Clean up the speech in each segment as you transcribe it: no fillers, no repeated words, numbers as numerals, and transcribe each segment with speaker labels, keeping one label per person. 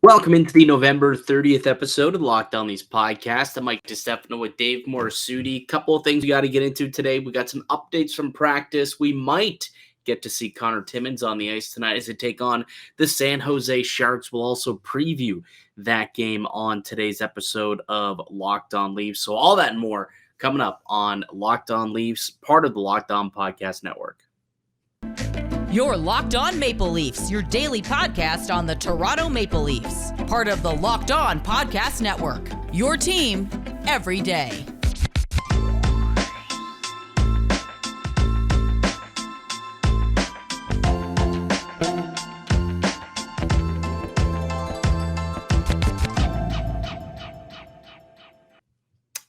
Speaker 1: Welcome into the November 30th episode of the Locked On Leafs podcast. I'm Mike DiStefano with Dave Morassutti. Couple of things we got to get into today. We got some updates from practice. We might get to see Connor Timmins on the ice tonight as they take on the San Jose Sharks. We'll also preview that game on today's episode of Locked On Leafs. So all that and more coming up on Locked On Leafs, part of the Locked On Podcast Network.
Speaker 2: You're Locked On Maple Leafs, your daily podcast on the Toronto Maple Leafs. Part of the Locked On Podcast Network, your team every day.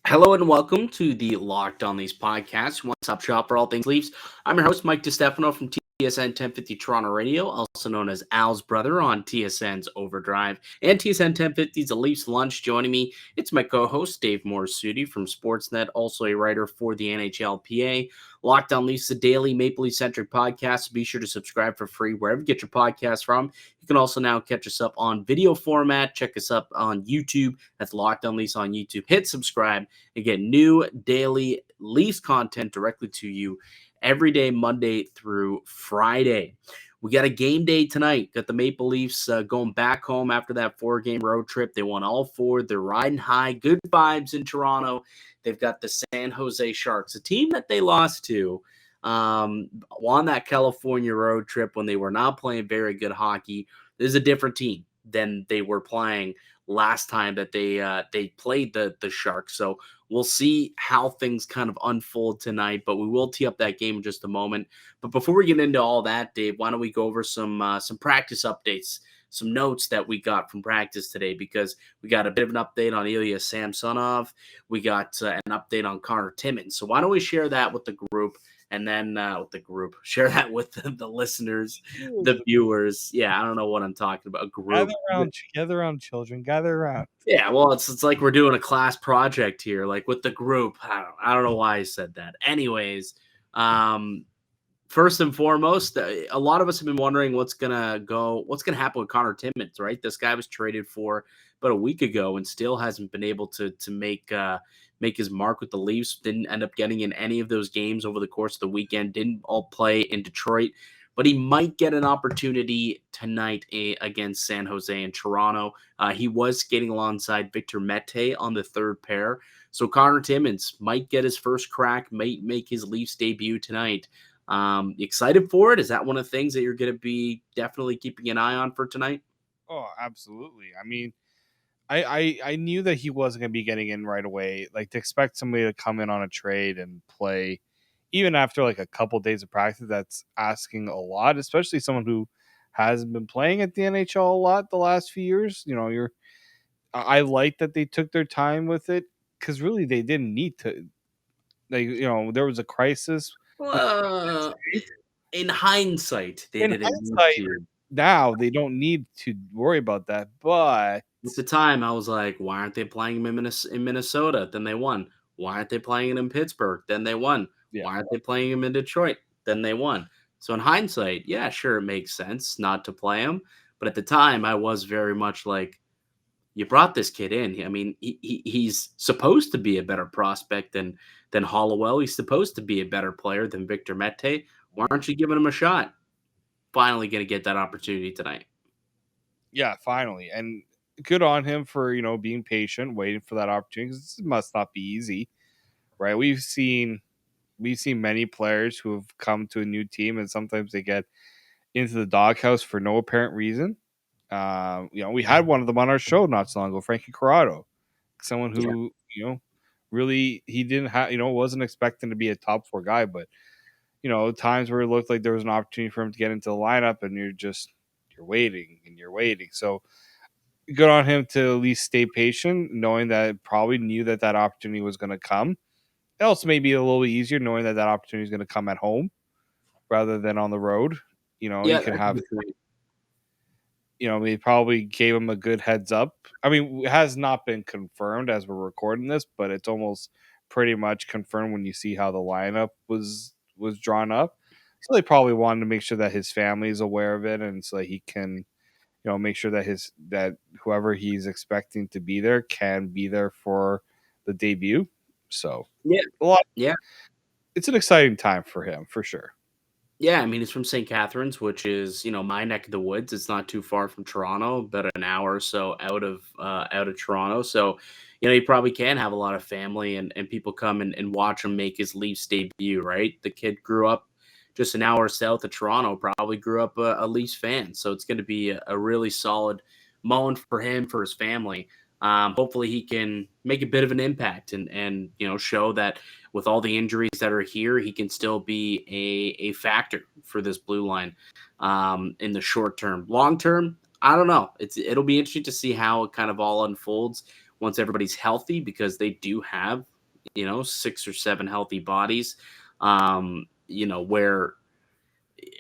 Speaker 1: Hello and welcome to the Locked On Leafs podcast, one-stop shop for all things Leafs. I'm your host, Mike DiStefano from TSN 1050 Toronto Radio, also known as Al's brother on TSN's Overdrive and TSN 1050's The Leafs Lunch. Joining me, it's my co-host, Dave Morassutti from Sportsnet, also a writer for the NHLPA. Locked On Leafs, a daily Maple Leaf-centric podcast. Be sure to subscribe for free wherever you get your podcasts from. You can also now catch us up on video format. Check us up on YouTube. That's Locked On Leafs on YouTube. Hit subscribe and get new daily Leafs content directly to you every day, Monday through Friday. We got a game day tonight. Got the Maple Leafs going back home after that 4-game road trip. They won all 4. They're riding high. Good vibes in Toronto. They've got the San Jose Sharks, a team that they lost to on that California road trip when they were not playing very good hockey. This is a different team than they were playing last time that they played the Sharks. So we'll see how things kind of unfold tonight, but we will tee up that game in just a moment. But before we get into all that, Dave, why don't we go over some practice updates, some notes that we got from practice today, because we got a bit of an update on Ilya Samsonov. We got an update on Connor Timmins. So why don't we share that with the group? And then share that with the listeners, the viewers. Yeah, I don't know what I'm talking about. A group.
Speaker 3: Gather around, children. Gather around.
Speaker 1: Yeah, well, it's like we're doing a class project here, like with the group. I don't know why I said that. Anyways, first and foremost, a lot of us have been wondering what's gonna happen with Connor Timmins, right? This guy was traded for about a week ago and still hasn't been able to make his mark with the Leafs. Didn't end up getting in any of those games over the course of the weekend. Didn't all play in Detroit, but he might get an opportunity tonight against San Jose and Toronto. He was skating alongside Victor Mete on the third pair. So Connor Timmins might get his first crack, might make his Leafs debut tonight. Excited for it? Is that one of the things that you're going to be definitely keeping an eye on for tonight?
Speaker 3: Oh, absolutely. I mean, I knew that he wasn't going to be getting in right away. Like, to expect somebody to come in on a trade and play, even after like a couple days of practice, that's asking a lot, especially someone who hasn't been playing at the NHL a lot the last few years. You know, I like that they took their time with it, because really they didn't need to. There was a crisis.
Speaker 1: In hindsight, they didn't need to.
Speaker 3: Now they don't need to worry about that, but
Speaker 1: at the time, I was like, why aren't they playing him in Minnesota? Then they won. Why aren't they playing him in Pittsburgh? Then they won. Yeah. Why aren't they playing him in Detroit? Then they won. So in hindsight, yeah, sure, it makes sense not to play him. But at the time, I was very much like, you brought this kid in. I mean, he's supposed to be a better prospect than Hollowell. He's supposed to be a better player than Victor Mete. Why aren't you giving him a shot? Finally going to get that opportunity tonight.
Speaker 3: Yeah, finally. And good on him for, being patient, waiting for that opportunity, because this must not be easy, right? We've seen many players who have come to a new team, and sometimes they get into the doghouse for no apparent reason. We had one of them on our show not so long ago, Frankie Corrado, someone who, really, he didn't have, wasn't expecting to be a top 4 guy, but, times where it looked like there was an opportunity for him to get into the lineup, and you're waiting and you're waiting. So good on him to at least stay patient, knowing that probably knew that opportunity was going to come. It also may be a little bit easier knowing that opportunity is going to come at home rather than on the road. You can have, they probably gave him a good heads up. I mean, it has not been confirmed as we're recording this, but it's almost pretty much confirmed when you see how the lineup was drawn up. So they probably wanted to make sure that his family is aware of it, and so that he can, make sure that whoever he's expecting to be there can be there for the debut. So
Speaker 1: Yeah.
Speaker 3: a lot.
Speaker 1: Yeah.
Speaker 3: It's an exciting time for him for sure.
Speaker 1: Yeah, I mean, it's from St. Catharines, which is, my neck of the woods. It's not too far from Toronto, about an hour or so out of Toronto. So, you probably can have a lot of family and people come and watch him make his Leafs debut, right? The kid grew up just an hour south of Toronto, probably grew up a Leafs fan. So it's going to be a really solid moment for him, for his family. Hopefully he can make a bit of an impact and show that with all the injuries that are here, he can still be a factor for this blue line in the short term. Long term, I don't know. It'll be interesting to see how it kind of all unfolds once everybody's healthy, because they do have 6 or 7 healthy bodies. Where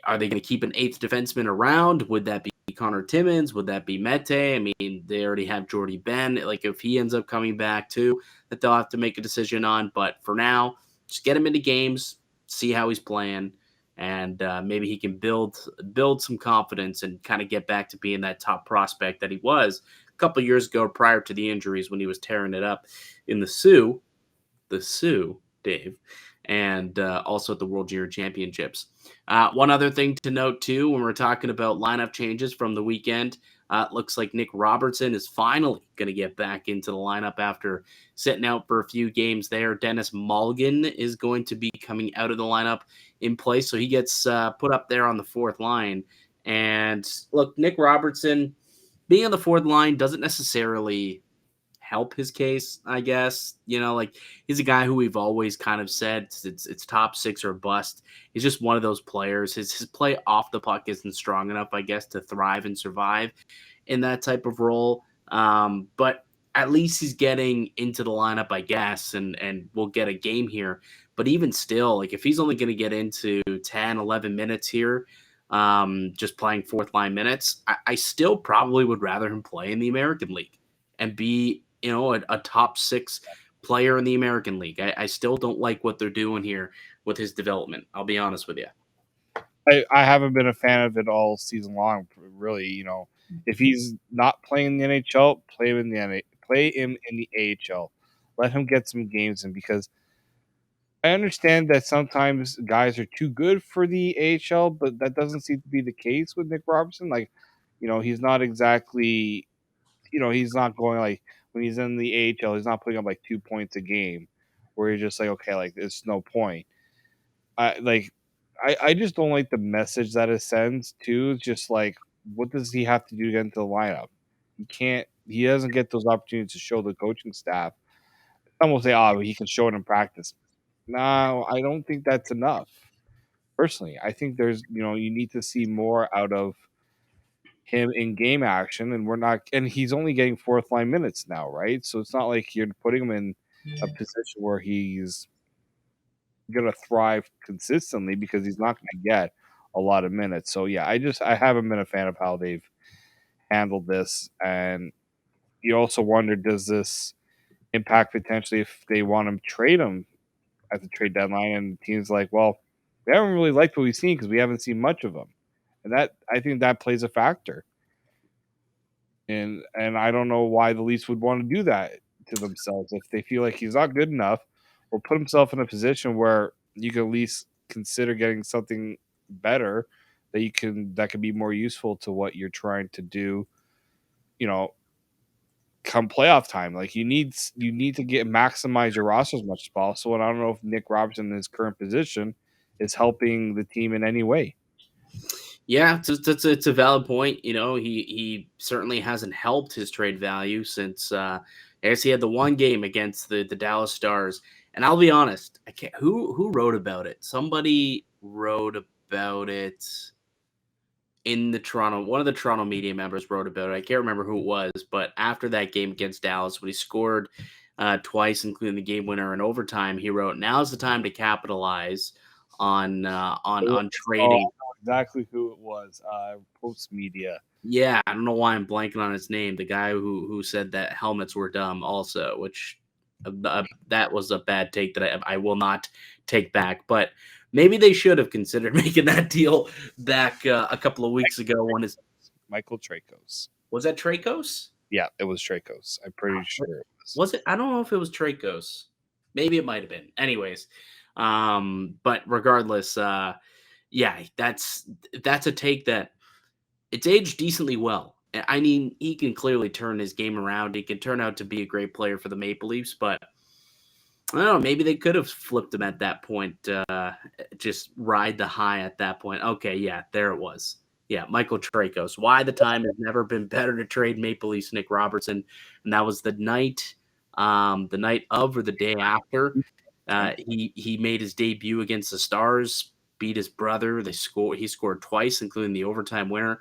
Speaker 1: are they going to keep an 8th defenseman around? Would that be Connor Timmins? Would that be Mete? I mean, they already have Jordy Ben. Like, if he ends up coming back too, that they'll have to make a decision on. But for now, just get him into games, see how he's playing, and maybe he can build some confidence and kind of get back to being that top prospect that he was a couple years ago prior to the injuries, when he was tearing it up in the Sioux, Dave, and also at the World Junior Championships. One other thing to note, too, when we're talking about lineup changes from the weekend, looks like Nick Robertson is finally going to get back into the lineup after sitting out for a few games there. Dennis Mulligan is going to be coming out of the lineup in place, so he gets put up there on the 4th line. And look, Nick Robertson being on the 4th line doesn't necessarily help his case, I guess. Like, he's a guy who we've always kind of said it's top 6 or bust. He's just one of those players. His play off the puck isn't strong enough, I guess, to thrive and survive in that type of role. But at least he's getting into the lineup, I guess, and we'll get a game here. But even still, like, if he's only going to get into 10, 11 minutes here, just playing 4th line minutes, I still probably would rather him play in the American League and be a top 6 player in the American League. I still don't like what they're doing here with his development. I'll be honest with you.
Speaker 3: I haven't been a fan of it all season long, really. If he's not playing in the NHL, play him in the AHL. Let him get some games in, because I understand that sometimes guys are too good for the AHL, but that doesn't seem to be the case with Nick Robertson. Like, he's not exactly, he's not going, like, when he's in the AHL, he's not putting up like 2 points a game where you're just like, okay, like, there's no point. I just don't like the message that it sends too. It's just like, what does he have to do to get into the lineup? He doesn't get those opportunities to show the coaching staff. Some will say, oh, he can show it in practice. No, I don't think that's enough. Personally, I think there's, you need to see more out of him in game action, and he's only getting 4th line minutes now, right? So it's not like you're putting him in a position where he's gonna thrive consistently, because he's not gonna get a lot of minutes. So yeah, I haven't been a fan of how they've handled this. And you also wonder, does this impact potentially if they want to trade him at the trade deadline, and teams like, well, we haven't really liked what we've seen because we haven't seen much of him. And that, I think that plays a factor. And I don't know why the Leafs would want to do that to themselves. If they feel like he's not good enough, or put himself in a position where you can at least consider getting something better that could be more useful to what you're trying to do, come playoff time. Like, you need to maximize your roster as much as possible. And I don't know if Nick Robertson in his current position is helping the team in any way.
Speaker 1: Yeah, it's a valid point. He certainly hasn't helped his trade value since I guess he had the one game against the Dallas Stars. And I'll be honest, I can't. Who wrote about it? Somebody wrote about it in the Toronto. One of the Toronto media members wrote about it. I can't remember who it was, but after that game against Dallas, when he scored twice, including the game winner in overtime, he wrote, "Now's the time to capitalize on trading."
Speaker 3: Oh, exactly who it was. Post Media.
Speaker 1: Yeah, I don't know why I'm blanking on his name. The guy who said that helmets were dumb, also, which that was a bad take that I will not take back. But maybe they should have considered making that deal back a couple of weeks ago when his
Speaker 3: Michael Tracos.
Speaker 1: Was that Tracos?
Speaker 3: Yeah, it was Tracos. I'm pretty sure it was.
Speaker 1: Was it? I don't know if it was Tracos. Maybe it might have been. Anyways, but regardless, yeah, that's a take that it's aged decently well. I mean, he can clearly turn his game around. He can turn out to be a great player for the Maple Leafs, but I don't know. Maybe they could have flipped him at that point. Just ride the high at that point. Okay, yeah, there it was. Yeah, Michael Tracos. Why the time has never been better to trade Maple Leafs Nick Robertson, and that was the night of or the day after he made his debut against the Stars, beat his brother. He scored twice, including the overtime winner.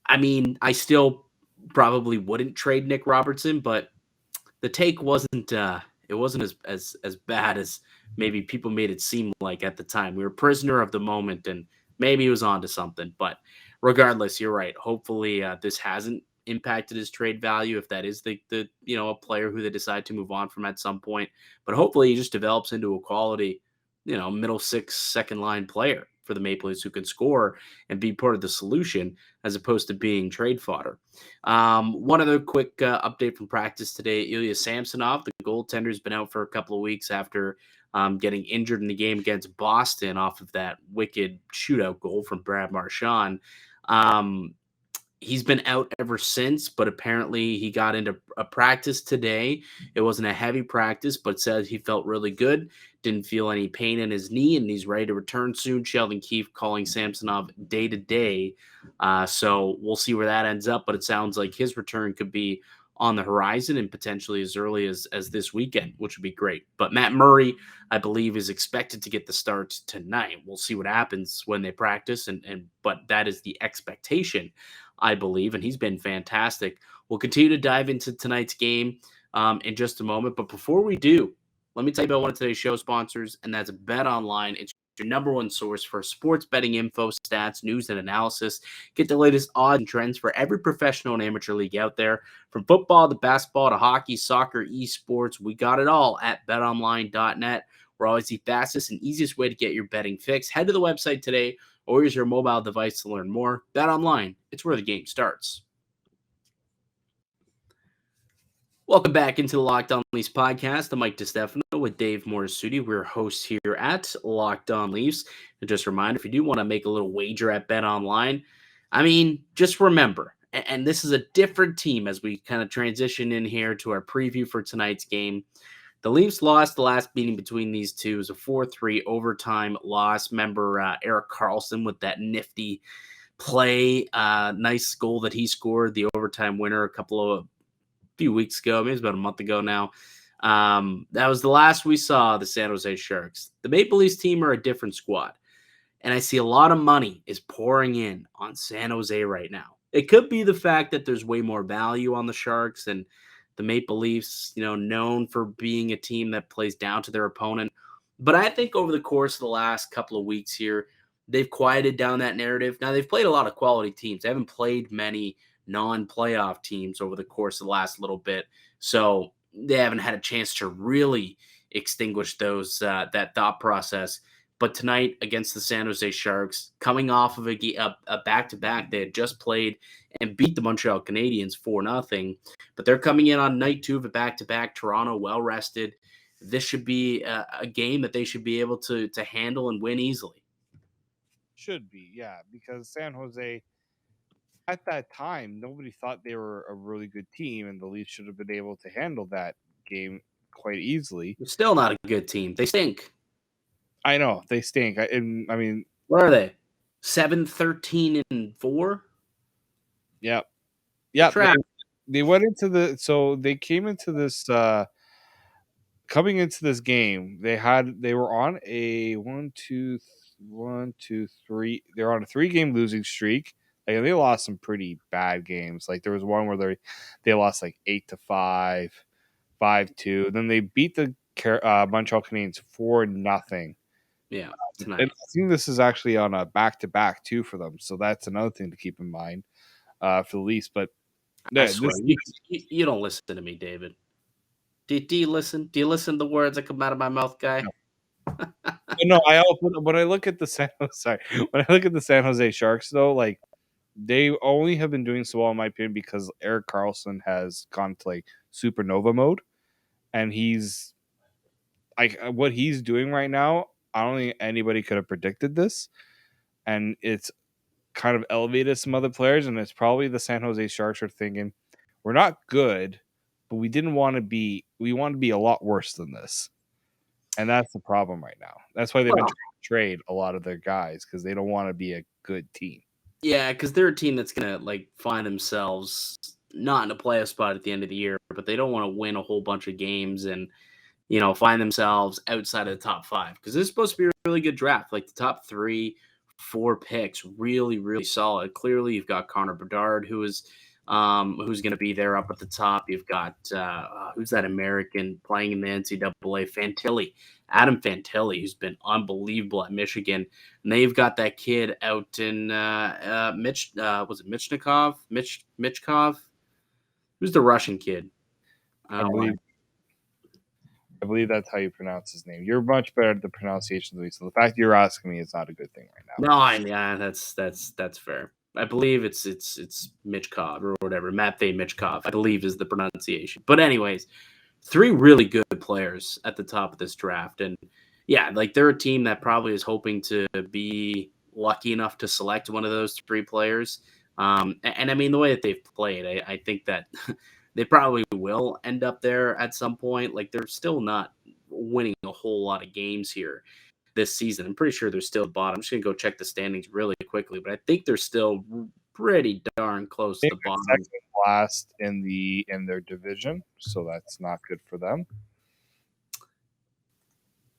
Speaker 1: I mean, I still probably wouldn't trade Nick Robertson, but the take wasn't it wasn't as bad as maybe people made it seem like at the time. We were prisoner of the moment, and maybe he was onto something. But regardless, you're right. Hopefully, this hasn't impacted his trade value if that is the a player who they decide to move on from at some point. But hopefully, he just develops into a quality middle six, second line player for the Maple Leafs who can score and be part of the solution as opposed to being trade fodder. One other quick update from practice today. Ilya Samsonov, the goaltender, has been out for a couple of weeks after getting injured in the game against Boston off of that wicked shootout goal from Brad Marchand. He's been out ever since, but apparently he got into a practice today. It wasn't a heavy practice, but said he felt really good, didn't feel any pain in his knee, and he's ready to return soon. Sheldon Keefe calling Samsonov day to day. So we'll see where that ends up, but it sounds like his return could be on the horizon and potentially as early as this weekend, which would be great. But Matt Murray, I believe, is expected to get the start tonight. We'll see what happens when they practice, but that is the expectation, I believe, and he's been fantastic. We'll continue to dive into tonight's game in just a moment. But before we do, let me tell you about one of today's show sponsors, and that's Bet Online. It's your number one source for sports betting info, stats, news, and analysis. Get the latest odds and trends for every professional and amateur league out there. From football to basketball to hockey, soccer, esports, we got it all at betonline.net. We're always the fastest and easiest way to get your betting fix. Head to the website today or use your mobile device to learn more. Bet Online, it's where the game starts. Welcome back into the Locked On Leafs podcast. I'm Mike DiStefano with Dave Morassutti. We're hosts here at Locked On Leafs. And just a reminder, if you do want to make a little wager at Bet Online, I mean, just remember, and this is a different team as we kind of transition in here to our preview for tonight's game. The Leafs lost the last meeting between these two. It was a 4-3 overtime loss. Remember Erik Karlsson with that nifty play, nice goal that he scored, the overtime winner a few weeks ago, maybe it's about a month ago now. That was the last we saw the San Jose Sharks. The Maple Leafs team are a different squad, and I see a lot of money is pouring in on San Jose right now. It could be the fact that there's way more value on the Sharks and the Maple Leafs, known for being a team that plays down to their opponent. But I think over the course of the last couple of weeks here, they've quieted down that narrative. Now, they've played a lot of quality teams. They haven't played many non-playoff teams over the course of the last little bit. So they haven't had a chance to really extinguish that thought process. But tonight against the San Jose Sharks, coming off of a back-to-back, they had just played and beat the Montreal Canadiens 4-0. But they're coming in on night two of a back-to-back. Toronto well-rested. This should be a game that they should be able to handle and win easily.
Speaker 3: Should be, yeah, because San Jose, at that time, nobody thought they were a really good team, and the Leafs should have been able to handle that game quite easily.
Speaker 1: They're still not a good team. They stink.
Speaker 3: I know they stink. I mean,
Speaker 1: what are they? 7-13-4.
Speaker 3: Yep. They went into they came into this coming into this game. They were on a 1-2-3. They're on a 3-game losing streak. Like, they lost some pretty bad games. Like, there was one where they lost like 8-5, 5-2. Then they beat the Montreal Canadiens 4-0.
Speaker 1: Yeah,
Speaker 3: tonight. And I think this is actually on a back-to-back too for them, so that's another thing to keep in mind for the Leafs. But
Speaker 1: I swear, you don't listen to me, David. Do you listen? Do you listen to the words that come out of my mouth, guy?
Speaker 3: No, when I look at the San Jose Sharks, though, like, they only have been doing so well, in my opinion, because Erik Karlsson has gone to like supernova mode, and he's like what he's doing right now. I don't think anybody could have predicted this, and it's kind of elevated some other players, and it's probably the San Jose Sharks are thinking we're not good, but we didn't want to be. We want to be a lot worse than this, and that's the problem right now. That's why they've been trying to trade a lot of their guys because they don't want to be a good team.
Speaker 1: Yeah, because they're a team that's gonna like find themselves not in a playoff spot at the end of the year, but they don't want to win a whole bunch of games and find themselves outside of the top five because this is supposed to be a really good draft. Like the top 3-4 picks, really, really solid. Clearly, you've got Connor Bedard, who's going to be there up at the top. You've got who's that American playing in the NCAA? Adam Fantilli, who's been unbelievable at Michigan. And they've got that kid out in was it Michkov? Who's the Russian kid?
Speaker 3: I believe that's how you pronounce his name. You're much better at the pronunciation than me, so the fact you're asking me is not a good thing right now.
Speaker 1: No, yeah, that's fair. I believe it's Michkov or whatever. Matvey Michkov, I believe, is the pronunciation. But anyways, 3 really good players at the top of this draft, and yeah, like they're a team that probably is hoping to be lucky enough to select one of those 3 players. And I mean, the way that they've played, I think that they probably will end up there at some point. Like they're still not winning a whole lot of games here this season. I'm pretty sure they're still bottom. I'm just going to go check the standings really quickly, but I think they're still pretty darn close to the bottom.
Speaker 3: Second last in their division, so that's not good for them.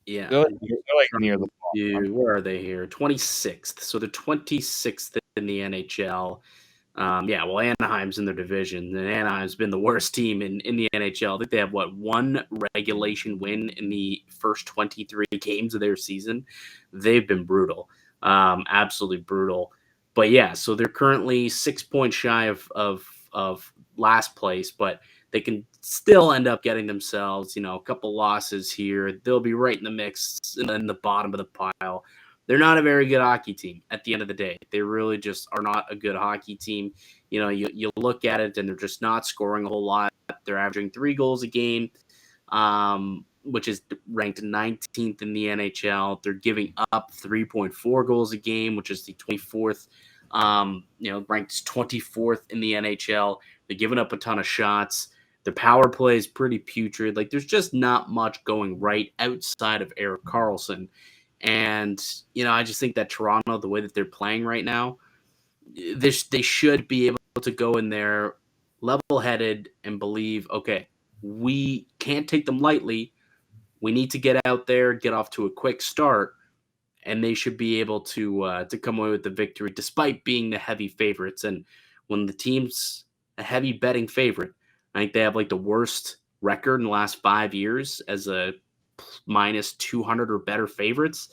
Speaker 1: Yeah.
Speaker 3: They're like near the bottom.
Speaker 1: Where are they here? 26th. So they're 26th in the NHL. Well, Anaheim's in their division, and Anaheim's been the worst team in the NHL. I think they have, one regulation win in the first 23 games of their season. They've been brutal, absolutely brutal. But, yeah, so they're currently 6 points shy of last place, but they can still end up getting themselves, a couple losses here. They'll be right in the mix in the bottom of the pile. They're not a very good hockey team at the end of the day. They really just are not a good hockey team. You look at it and they're just not scoring a whole lot. They're averaging 3 goals a game, which is ranked 19th in the NHL. They're giving up 3.4 goals a game, which is the 24th, ranked 24th in the NHL. They're giving up a ton of shots. The power play is pretty putrid. Like there's just not much going right outside of Erik Karlsson. And, I just think that Toronto, the way that they're playing right now, they should be able to go in there level-headed and believe, okay, we can't take them lightly. We need to get out there, get off to a quick start, and they should be able to come away with the victory despite being the heavy favorites. And when the team's a heavy betting favorite, I think they have like the worst record in the last 5 years as a minus 200 or better favorites.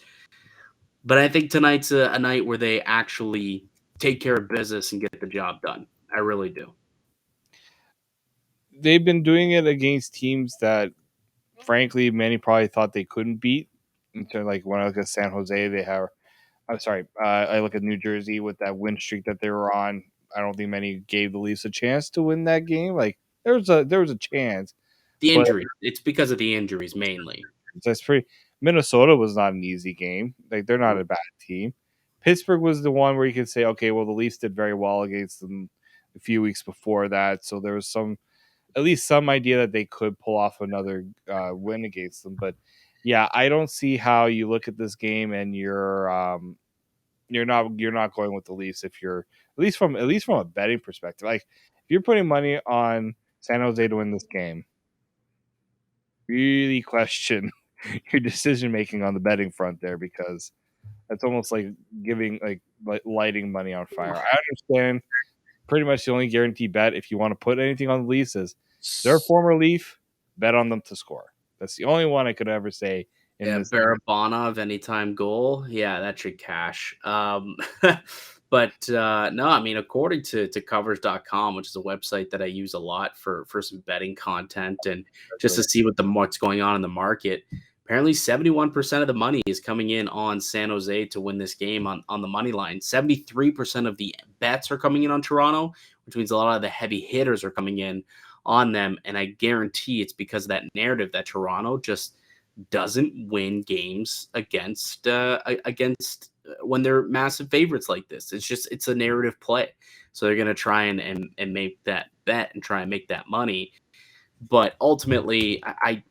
Speaker 1: But I think tonight's a night where they actually take care of business and get the job done. I really do.
Speaker 3: They've been doing it against teams that, frankly, many probably thought they couldn't beat. So, like when I look at San Jose, they have. I'm sorry. I look at New Jersey with that win streak that they were on. I don't think many gave the Leafs a chance to win that game. Like there was a chance.
Speaker 1: The injuries. It's because of the injuries mainly.
Speaker 3: That's pretty. Minnesota was not an easy game. Like they're not a bad team. Pittsburgh was the one where you could say, okay, well the Leafs did very well against them a few weeks before that, so there was at least some idea that they could pull off another win against them. But yeah, I don't see how you look at this game and you're not going with the Leafs if you're at least from a betting perspective. Like if you're putting money on San Jose to win this game, really question your decision making on the betting front there, because that's almost like giving like lighting money on fire. I understand pretty much the only guaranteed bet if you want to put anything on the Leafs is they're a former Leaf, bet on them to score. That's the only one I could ever say.
Speaker 1: Barabanov anytime goal. Yeah, that should cash. But no, I mean, according to covers.com, which is a website that I use a lot for some betting content and just to see what's going on in the market, Apparently 71% of the money is coming in on San Jose to win this game on the money line. 73% of the bets are coming in on Toronto, which means a lot of the heavy hitters are coming in on them. And I guarantee it's because of that narrative that Toronto just doesn't win games against when they're massive favorites like this. It's a narrative play. So they're going to try and make that bet and try and make that money. But ultimately, I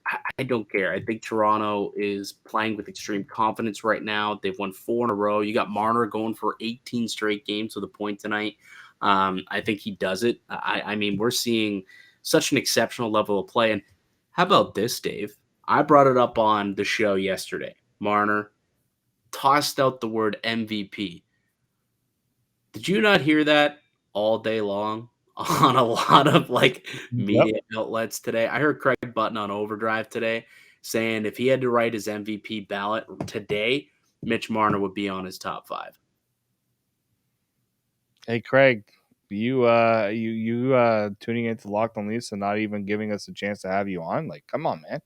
Speaker 1: don't care. I think Toronto is playing with extreme confidence right now. They've won 4 in a row. You got Marner going for 18 straight games with a point tonight. I think he does it. I mean, we're seeing such an exceptional level of play. And how about this, Dave? I brought it up on the show yesterday. Marner tossed out the word MVP. Did you not hear that all day long on a lot of
Speaker 3: Yep.
Speaker 1: media outlets today? I heard Craig Button on Overdrive today saying if he had to write his MVP ballot today, Mitch Marner would be on his top 5.
Speaker 3: Hey Craig, you tuning into Locked On Leafs and not even giving us a chance to have you on? Like, come on, man.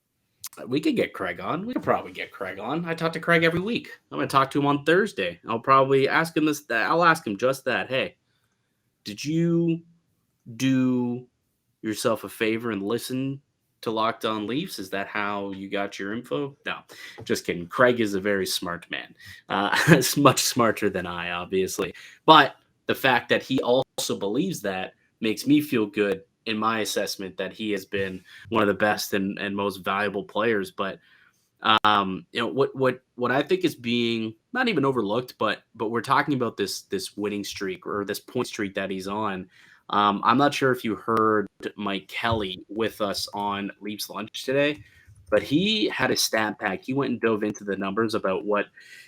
Speaker 1: We could get Craig on. We could probably get Craig on. I talk to Craig every week. I'm going to talk to him on Thursday. I'll probably ask him this. I'll ask him just that. Hey, did you do yourself a favor and listen to Locked On Leafs? Is that how you got your info? No, just kidding. Craig is a very smart man. Much smarter than I, obviously. But the fact that he also believes that makes me feel good in my assessment that he has been one of the best and most valuable players. But what I think is being not even overlooked, but we're talking about this winning streak or this point streak that he's on. I'm not sure if you heard Mike Kelly with us on Leafs Lunch today, but he had a stat pack. He went and dove into the numbers about what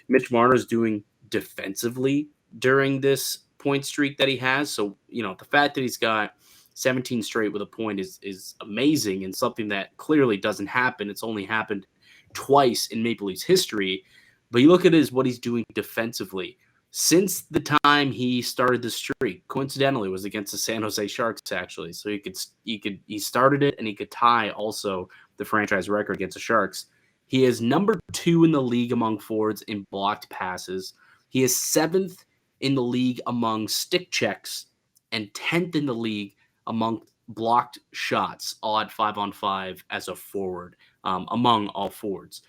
Speaker 1: Mitch Marner's doing defensively during this point streak that he has. So, the fact that he's got 17 straight with a point is amazing and something that clearly doesn't happen. It's only happened twice in Maple Leafs history. But you look at what he's doing defensively. Since the time he started the streak, coincidentally, was against the San Jose Sharks, actually. So he started it and he could tie also the franchise record against the Sharks. He is number 2 in the league among forwards in blocked passes. He is 7th in the league among stick checks and 10th in the league among blocked shots, odd 5-on-5 as a forward, among all forwards.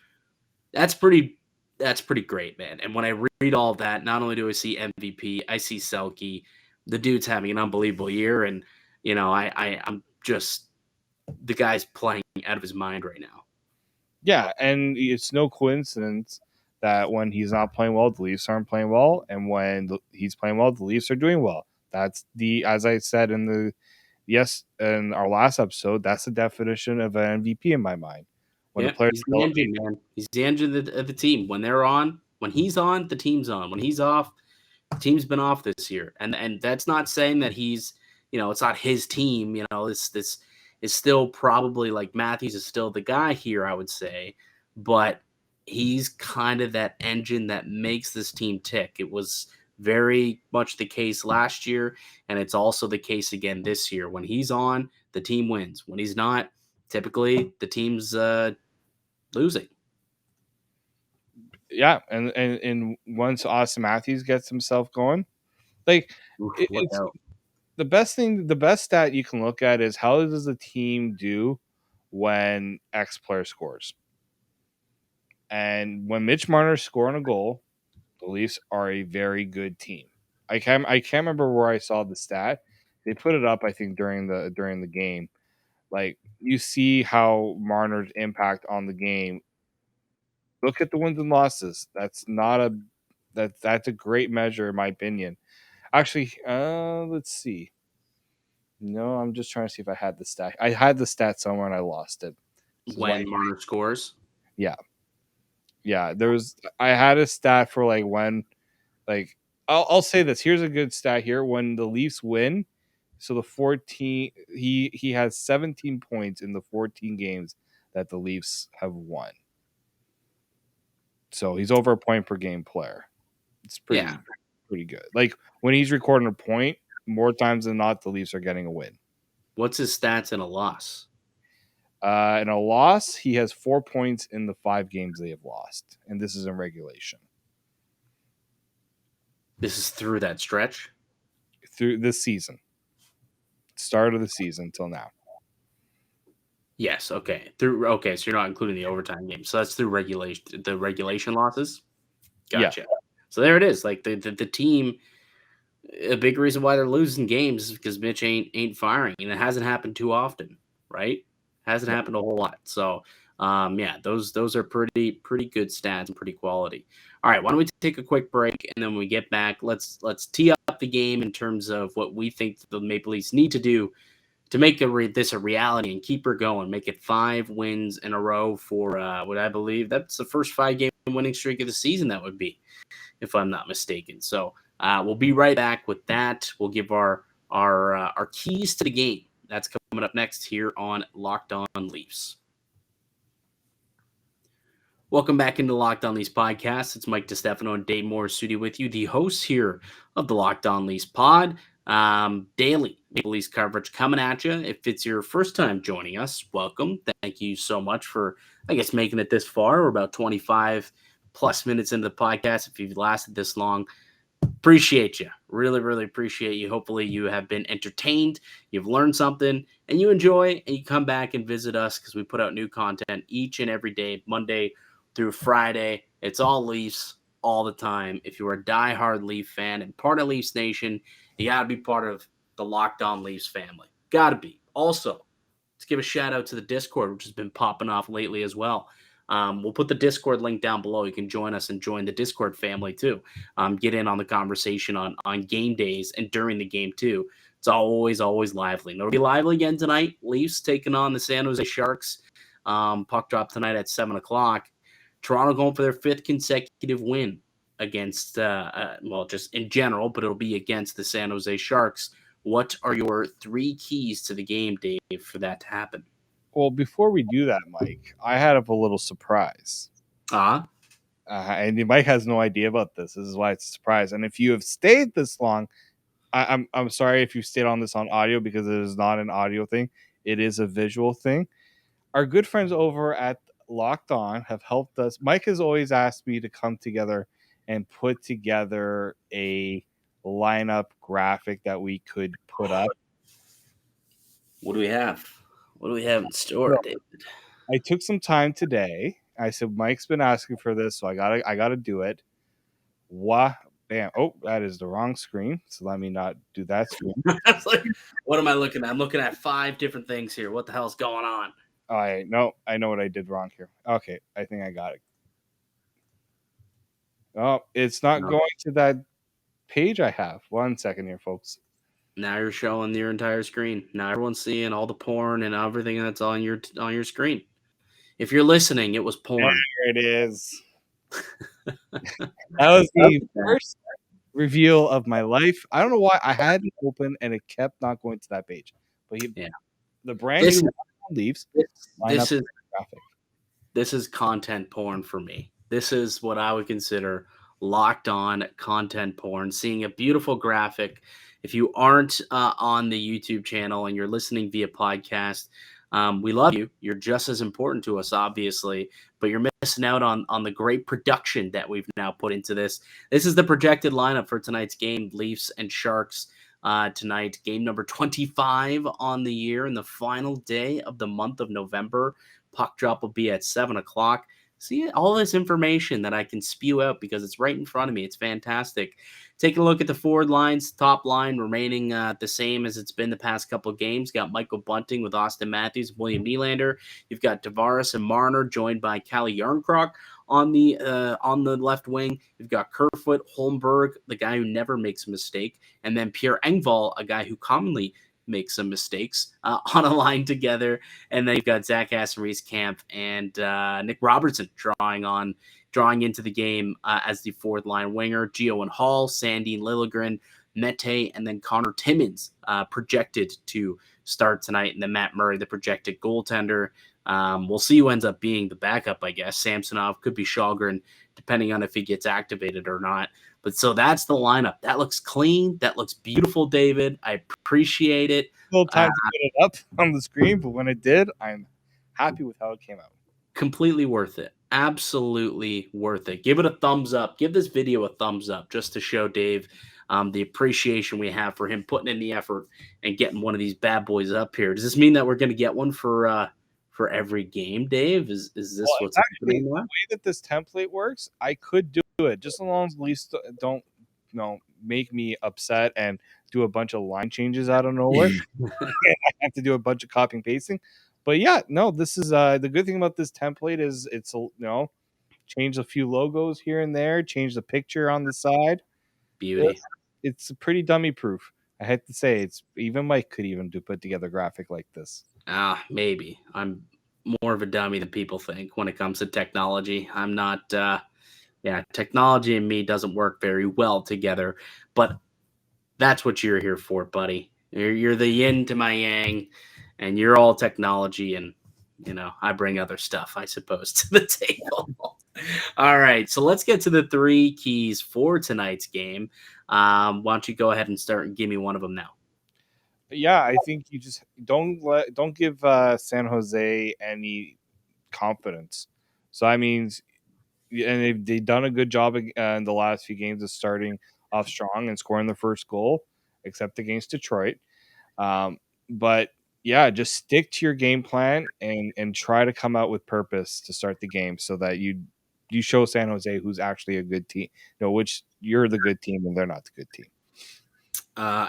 Speaker 1: That's pretty great, man. And when I read all of that, not only do I see MVP, I see Selke. The dude's having an unbelievable year, and I'm just the guy's playing out of his mind right now.
Speaker 3: Yeah, and it's no coincidence that when he's not playing well, the Leafs aren't playing well, and when he's playing well, the Leafs are doing well. That's as I said in our last episode, that's the definition of an MVP in my mind. When
Speaker 1: Yeah, he's the engine, man. He's the engine of the team. When they're on, when he's on, the team's on. When he's off, the team's been off this year. And that's not saying that he's, it's not his team. This is still probably like Matthews is still the guy here, I would say. But he's kind of that engine that makes this team tick. It was very much the case last year, and it's also the case again this year. When he's on, the team wins. When he's not, typically the team's losing.
Speaker 3: Yeah, and once Austin Matthews gets himself going, like it's the best stat you can look at is how does the team do when X player scores. And when Mitch Marner's scoring a goal, the Leafs are a very good team. I can't remember where I saw the stat. They put it up, I think, during the game. Like, you see how Marner's impact on the game. Look at the wins and losses. That's a great measure in my opinion. Actually, let's see. No, I'm just trying to see if I had the stat. I had the stat somewhere and I lost it.
Speaker 1: When Marner scores?
Speaker 3: Yeah. I had a stat for I'll say this. Here's a good stat here. When the Leafs win, so the 14 he has 17 points in the 14 games that the Leafs have won. So he's over a point per game player. It's pretty good. Like, when he's recording a point, more times than not, the Leafs are getting a win.
Speaker 1: What's his stats in a loss?
Speaker 3: In a loss, he has 4 points in the 5 games they have lost, and this is in regulation.
Speaker 1: This is through that stretch?
Speaker 3: Through this season. Start of the season till now.
Speaker 1: Yes, okay. So you're not including the overtime game. So that's through the regulation losses? Gotcha. Yeah. So there it is. Like the team, a big reason why they're losing games is because Mitch ain't firing, and it hasn't happened too often, right? Hasn't happened a whole lot. So those are pretty good stats and pretty quality. All right, why don't we take a quick break, and then when we get back, let's tee up the game in terms of what we think the Maple Leafs need to do to make this a reality and keep her going, make it 5 wins in a row for what I believe that's the first 5-game winning streak of the season. That would be, if I'm not mistaken. So we'll be right back with that. We'll give our keys to the game. That's coming up next here on Locked On Leafs. Welcome back into Locked On Leafs podcast. It's Mike DiStefano and David Morassutti with you, the hosts here of the Locked On Leafs pod. Daily Maple Leafs coverage coming at you. If it's your first time joining us, welcome. Thank you so much for, making it this far. We're about 25 plus minutes into the podcast. If you've lasted this long, appreciate you. Really, really appreciate you. Hopefully you have been entertained, you've learned something, and you enjoy, and you come back and visit us because we put out new content each and every day, Monday through Friday. It's all Leafs all the time. If you're a diehard Leaf fan and part of Leafs Nation, you got to be part of the Locked On Leafs family. Got to be. Also, let's give a shout out to the Discord, which has been popping off lately as well. We'll put the Discord link down below. You can join us and join the Discord family too. Get in on the conversation on game days and during the game too. It's always lively. And it'll be lively again tonight. Leafs taking on the San Jose Sharks. Puck drop tonight at 7 o'clock. Toronto going for their 5th consecutive win against, just in general, but it'll be against the San Jose Sharks. What are your 3 keys to the game, Dave, for that to happen?
Speaker 3: Well, before we do that, Mike, I had a little surprise. And Mike has no idea about this. This is why it's a surprise. And if you have stayed this long, I'm sorry if you stayed on this on audio, because it is not an audio thing. It is a visual thing. Our good friends over at Locked On have helped us. Mike has always asked me to come together and put together a lineup graphic that we could put up.
Speaker 1: What do we have? What do we have in store, David?
Speaker 3: I took some time today. I said, Mike's been asking for this, so I gotta do it. What? Bam. Oh, that is the wrong screen. So let me not do that screen.
Speaker 1: I was like, what am I looking at? I'm looking at 5 different things here. What the hell's going on?
Speaker 3: I know what I did wrong here. Okay, I think I got it. Oh, it's not going to that page I have. 1 second here, folks.
Speaker 1: Now you're showing your entire screen. Now everyone's seeing all the porn and everything that's on your screen. If you're listening, it was porn.
Speaker 3: There it is. That was the first reveal of my life. I don't know why I had it open and it kept not going to that page. But the brand new Leafs.
Speaker 1: This is content porn for me. This is what I would consider locked on content porn. Seeing a beautiful graphic. If you aren't on the YouTube channel and you're listening via podcast, we love you. You're just as important to us, obviously, but you're missing out on the great production that we've now put into this. This is the projected lineup for tonight's game, Leafs and Sharks. Tonight, game number 25 on the year, and the final day of the month of November. Puck drop will be at 7 o'clock. See all this information that I can spew out because it's right in front of me. It's fantastic. Taking a look at the forward lines, top line remaining the same as it's been the past couple of games. Got Michael Bunting with Austin Matthews, William Nylander. You've got Tavares and Marner joined by Calle Jarnkrok on the left wing. You've got Kerfoot, Holmberg, the guy who never makes a mistake, and then Pierre Engvall, a guy who commonly makes some mistakes on a line together. And then you've got Zach Aston-Reese Camp and Nick Robertson drawing into the game as the fourth line winger. Gio and Hall, Sandin Liljegren, Mete, and then Connor Timmins projected to start tonight. And then Matt Murray, the projected goaltender. We'll see who ends up being the backup, I guess. Samsonov, could be Shalgren, depending on if he gets activated or not. But so that's the lineup. That looks clean. That looks beautiful, David. I appreciate it.
Speaker 3: Still time to get it up on the screen, but when it did, I'm happy with how it came out.
Speaker 1: Completely worth it. Absolutely worth it. Give it a thumbs up. Give this video a thumbs up just to show Dave the appreciation we have for him putting in the effort and getting one of these bad boys up here. Does this mean that we're going to get one for every game, Dave? Is this
Speaker 3: Well,
Speaker 1: what's
Speaker 3: actually,
Speaker 1: happening
Speaker 3: the
Speaker 1: now?
Speaker 3: way that this template works, I could do it just as long as Leafs don't, make me upset and do a bunch of line changes out of nowhere. I have to do a bunch of copy and pasting. But yeah, no, this is the good thing about this template is it's change a few logos here and there, change the picture on the side.
Speaker 1: Beauty.
Speaker 3: It's pretty dummy proof. I have to say, it's even Mike could even put together a graphic like this.
Speaker 1: Maybe. I'm more of a dummy than people think when it comes to technology. I'm not technology and me doesn't work very well together, but that's what you're here for, buddy. You're the yin to my yang, and you're all technology, and I bring other stuff, I suppose, to the table. All right, so let's get to the three keys for tonight's game. Why don't you go ahead and start and give me one of them now?
Speaker 3: Yeah, I think you just don't give San Jose any confidence. So I mean, and they've done a good job in the last few games of starting off strong and scoring the first goal, except against Detroit. But yeah, just stick to your game plan and try to come out with purpose to start the game, so that you show San Jose who's actually a good team. Which you're the good team and they're not the good team.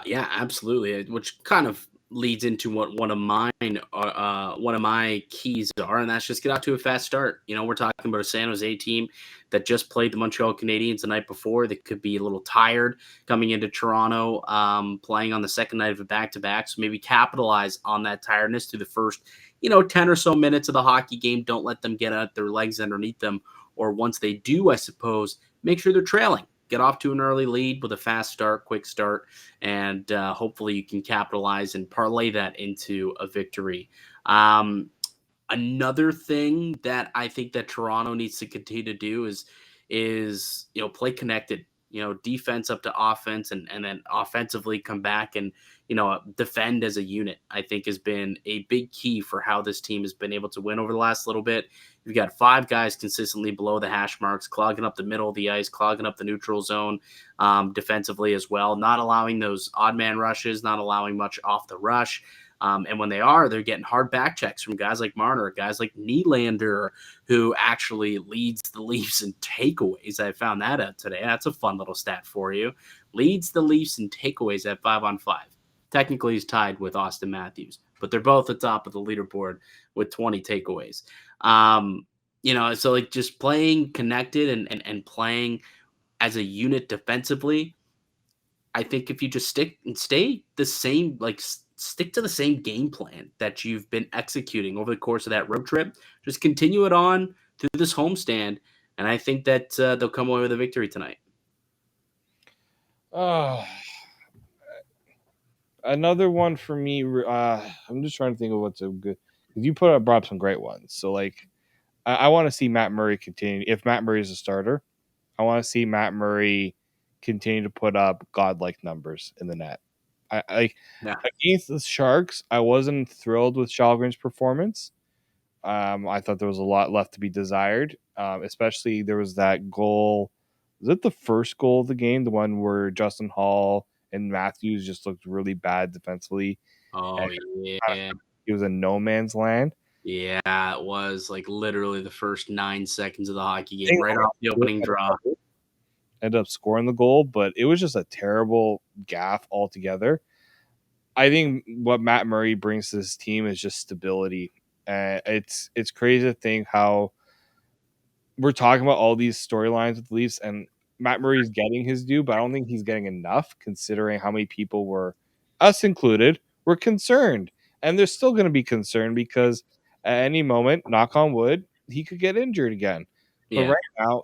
Speaker 1: Yeah, absolutely. Which kind of leads into what one of my keys are, and that's just get out to a fast start. We're talking about a San Jose team that just played the Montreal Canadiens the night before. They could be a little tired coming into Toronto, playing on the second night of a back-to-back. So maybe capitalize on that tiredness through the first, 10 or so minutes of the hockey game. Don't let them get out their legs underneath them. Or once they do, I suppose, make sure they're trailing. Get off to an early lead with a fast start, quick start, and hopefully you can capitalize and parlay that into a victory. Another thing that I think that Toronto needs to continue to do is play connected. Defense up to offense, and then offensively come back and defend as a unit. I think has been a big key for how this team has been able to win over the last little bit. You've got five guys consistently below the hash marks, clogging up the middle of the ice, clogging up the neutral zone defensively as well, not allowing those odd man rushes, not allowing much off the rush. And when they are, they're getting hard back checks from guys like Marner, guys like Nylander, who actually leads the Leafs in takeaways. I found that out today. That's a fun little stat for you. Leads the Leafs in takeaways at 5-on-5. Technically, he's tied with Austin Matthews, but they're both at the top of the leaderboard with 20 takeaways. So like just playing connected and playing as a unit defensively, I think if you just stick to the same game plan that you've been executing over the course of that road trip, just continue it on through this homestand, and I think that they'll come away with a victory tonight.
Speaker 3: Another one for me. I'm just trying to think of what's a good. Because you brought up some great ones. So like, I want to see Matt Murray continue. If Matt Murray is a starter, I want to see Matt Murray continue to put up godlike numbers in the net. Against the Sharks, I wasn't thrilled with Shalgren's performance. I thought there was a lot left to be desired. Especially there was that goal. Was it the first goal of the game? The one where Justin Hall and Matthews just looked really bad defensively.
Speaker 1: Oh, yeah.
Speaker 3: It was a no man's land.
Speaker 1: Yeah, it was like literally the first 9 seconds of the hockey game, right off the opening draw.
Speaker 3: Ended up scoring the goal, but it was just a terrible gaffe altogether. I think what Matt Murray brings to this team is just stability. It's crazy to think how we're talking about all these storylines with the Leafs, and Matt Murray's getting his due, but I don't think he's getting enough considering how many people were, us included, were concerned. And they're still going to be concerned because at any moment, knock on wood, he could get injured again. But right now,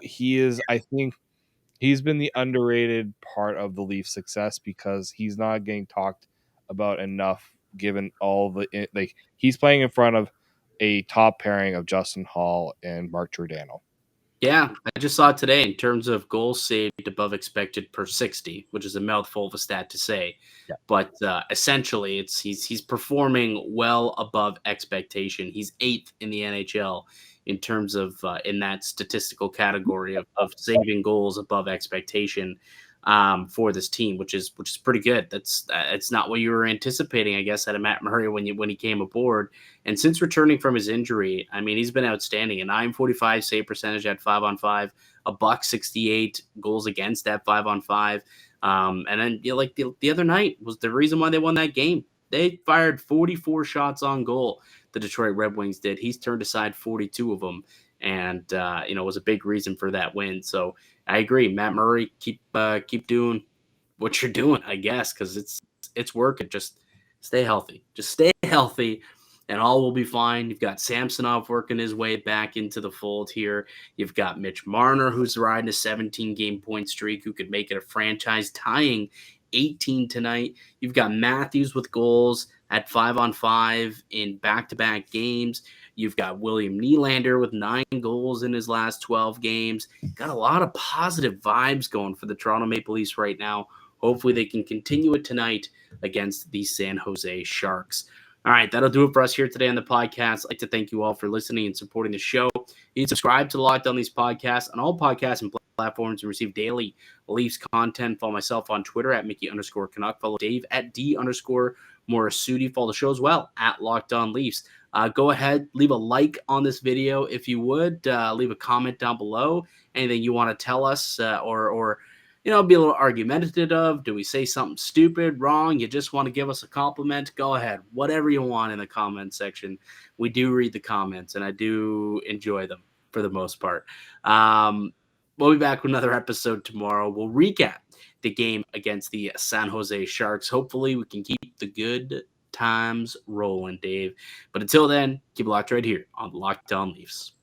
Speaker 3: I think he's been the underrated part of the Leafs' success because he's not getting talked about enough given all the he's playing in front of a top pairing of Justin Hall and Mark Giordano.
Speaker 1: Yeah, I just saw it today in terms of goals saved above expected per 60, which is a mouthful of a stat to say.
Speaker 4: Yeah.
Speaker 1: But essentially, it's he's performing well above expectation. He's eighth in the NHL in terms of in that statistical category of saving goals above expectation for this team, which is pretty good. That's it's not what you were anticipating, I guess, out of Matt Murray when he came aboard. And since returning from his injury, I mean, he's been outstanding. A 945 save percentage at 5-on-5, a buck 68 goals against at 5-on-5. And then like the other night was the reason why they won that game. They fired 44 shots on goal. The Detroit Red Wings did. He's turned aside 42 of them, and was a big reason for that win. So I agree, Matt Murray, keep doing what you're doing, I guess, because it's working. Just stay healthy. Just stay healthy, and all will be fine. You've got Samsonov working his way back into the fold here. You've got Mitch Marner, who's riding a 17-game point streak, who could make it a franchise-tying 18 tonight. You've got Matthews with goals at 5-on-5 in back-to-back games. You've got William Nylander with 9 goals in his last 12 games. Got a lot of positive vibes going for the Toronto Maple Leafs right now. Hopefully they can continue it tonight against the San Jose Sharks. All right, that'll do it for us here today on the podcast. I'd like to thank you all for listening and supporting the show. You can subscribe to the Locked On Leafs podcast on all podcasts and platforms and receive daily Leafs content. Follow myself on Twitter at Mickey_Canuck. Follow Dave at D_Morassutti. Follow the show as well at Locked On Leafs. Go ahead, leave a like on this video if you would. Leave a comment down below. Anything you want to tell us or be a little argumentative of. Do we say something stupid, wrong? You just want to give us a compliment? Go ahead. Whatever you want in the comment section. We do read the comments, and I do enjoy them for the most part. We'll be back with another episode tomorrow. We'll recap the game against the San Jose Sharks. Hopefully, we can keep the good times rolling, Dave. But until then, keep it locked right here on Locked On Leafs.